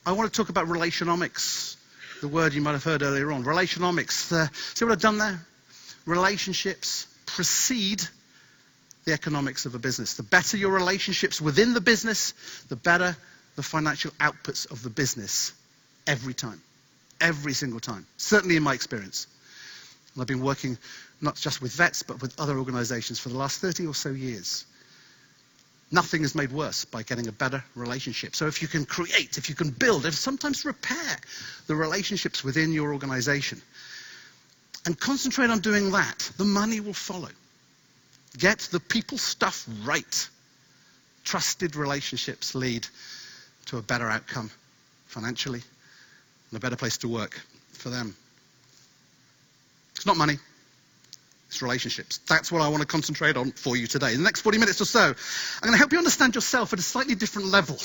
I want to talk about relationomics, the word you might have heard earlier on. Relationomics. See what I've done there? Relationships precede the economics of a business. The better your relationships within the business, the better the financial outputs of the business every time. Every single time. Certainly in my experience. And I've been working not just with vets, but with other organizations for the last 30 or so years. Nothing is made worse by getting a better relationship. So if you can create, if you can build, and sometimes repair the relationships within your organization, and concentrate on doing that, the money will follow. Get the people stuff right. Trusted relationships lead to a better outcome financially and a better place to work for them. It's not money. It's relationships. That's what I want to concentrate on for you today. In the next 40 minutes or so, I'm going to help you understand yourself at a slightly different level.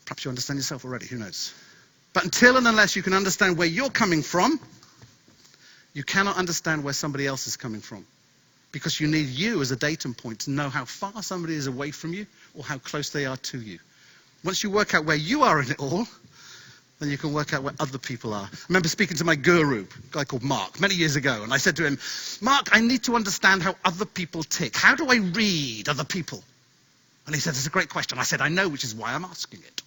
Perhaps you understand yourself already, who knows? But until and unless you can understand where you're coming from, you cannot understand where somebody else is coming from. Because you need you as a datum point to know how far somebody is away from you or how close they are to you. Once you work out where you are in it all, then you can work out where other people are. I remember speaking to my guru, a guy called Mark, many years ago, and I said to him, Mark, I need to understand how other people tick. How do I read other people? And he said, it's a great question. I said, I know, which is why I'm asking it.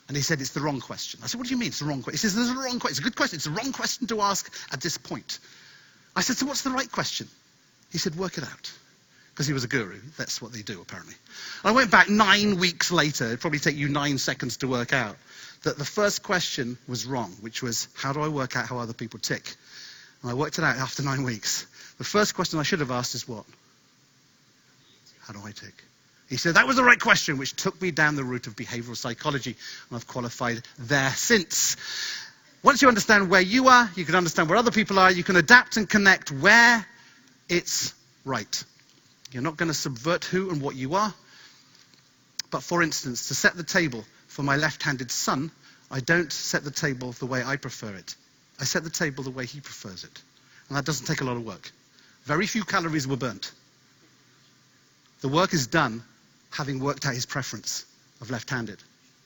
And he said, it's the wrong question. I said, what do you mean it's the wrong question? He says, there's a wrong question. It's a good question. It's the wrong question to ask at this point. I said, so what's the right question? He said, work it out. Because he was a guru. That's what they do, apparently. I went back 9 weeks later. It'd probably take you 9 seconds to work out that the first question was wrong, which was, how do I work out how other people tick? And I worked it out after 9 weeks. The first question I should have asked is what? How do I tick? He said, that was the right question, which took me down the route of behavioral psychology. And I've qualified there since. Once you understand where you are, you can understand where other people are, you can adapt and connect where it's right. You're not going to subvert who and what you are. But for instance, to set the table for my left-handed son, I don't set the table the way I prefer it. I set the table the way he prefers it. And that doesn't take a lot of work. Very few calories were burnt. The work is done having worked out his preference of left-handed.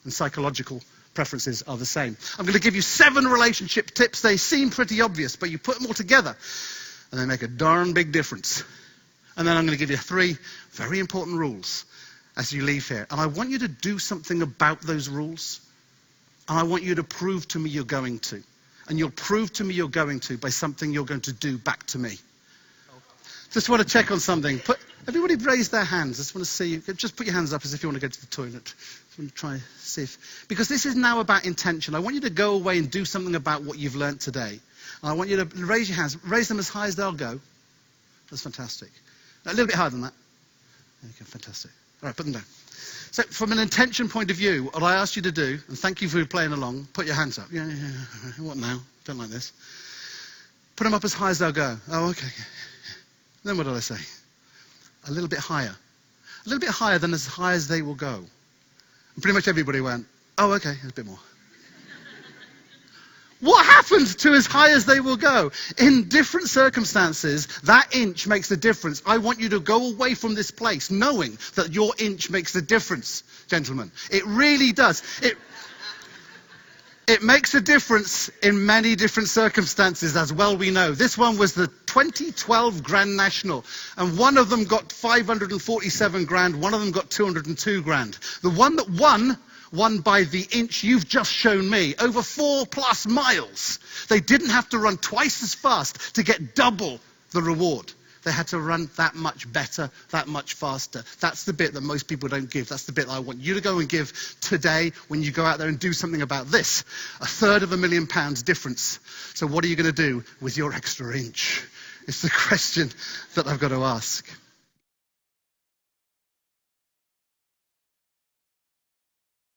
And psychological preferences are the same. I'm going to give you 7 relationship tips. They seem pretty obvious, but you put them all together and they make a darn big difference. And then I'm going to give you 3 very important rules as you leave here. And I want you to do something about those rules. And I want you to prove to me you're going to. And you'll prove to me you're going to by something you're going to do back to me. Just want to check on something. Everybody raise their hands. Just want to see you. Just put your hands up as if you want to go to the toilet. Just want to try and see if... Because this is now about intention. I want you to go away and do something about what you've learnt today. And I want you to raise your hands. Raise them as high as they'll go. That's fantastic. A little bit higher than that. Okay, fantastic. All right, put them down. So from an intention point of view, what I asked you to do, and thank you for playing along, put your hands up. Yeah. What now? Don't like this. Put them up as high as they'll go. Oh, okay. Then what did I say? A little bit higher. A little bit higher than as high as they will go. And pretty much everybody went, oh, okay, a bit more. What happens to as high as they will go? In different circumstances, that inch makes a difference. I want you to go away from this place knowing that your inch makes a difference, gentlemen. It really does. It makes a difference in many different circumstances, as well we know. This one was the 2012 Grand National, and one of them got 547 grand, one of them got 202 grand. The one that won by the inch you've just shown me, over 4+ miles. They didn't have to run twice as fast to get double the reward. They had to run that much better, that much faster. That's the bit that most people don't give. That's the bit I want you to go and give today when you go out there and do something about this. £250,000 difference. So what are you going to do with your extra inch? It's the question that I've got to ask.